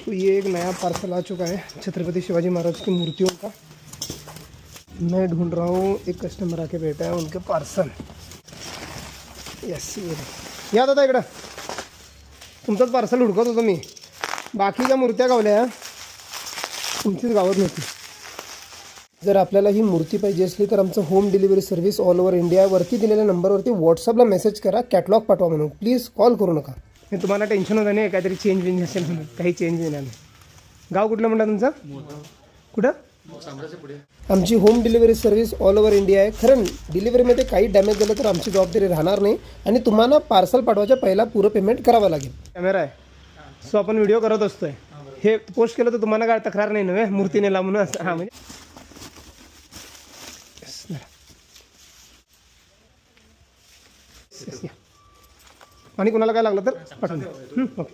तो ये एक नया पार्सल आ चुका है छत्रपति शिवाजी महाराज की मूर्तियों का। मैं ढूंढ रहा हूँ, एक कस्टमर आके बैठा है, उनके पार्सल। यस, ये या दादा इकडं तुमचंच पार्सल हुडकत होतो मी। बाकीच्या मूर्त्या गावल्या, तुमचीच गावत नव्हती। जर आपल्याला ही मूर्ती पाहिजे असली तर आमचं home delivery service all over India. वरती दिलेल्या नंबरवरती व्हॉट्सअपला मेसेज करा, कॅटलॉग पाठवा म्हणून। प्लीज कॉल करू नका। हे तुम्हाला टेन्शन होतं नाही काहीतरी चेंज बिंज असेल म्हणून, काही चेंज येणार नाही। गाव कुठलं म्हणता तुमचं? कुठं? आमची home delivery service all over India आहे। खरं डिलिव्हरीमध्ये काही डॅमेज झालं तर आमची जबाबदारी राहणार नाही आणि तुम्हाला पार्सल पाठवायच्या पहिला पुरं पेमेंट करावं लागेल। कॅमेरा आहे, सो आपण व्हिडिओ करत असतोय, हे पोस्ट केलं तर तुम्हाला काय तक्रार नाही नव्हे मूर्ती नेला म्हणून? हां, म्हणजे आणि कोणाला काय लागलं तर पाठवून द्या। ओके।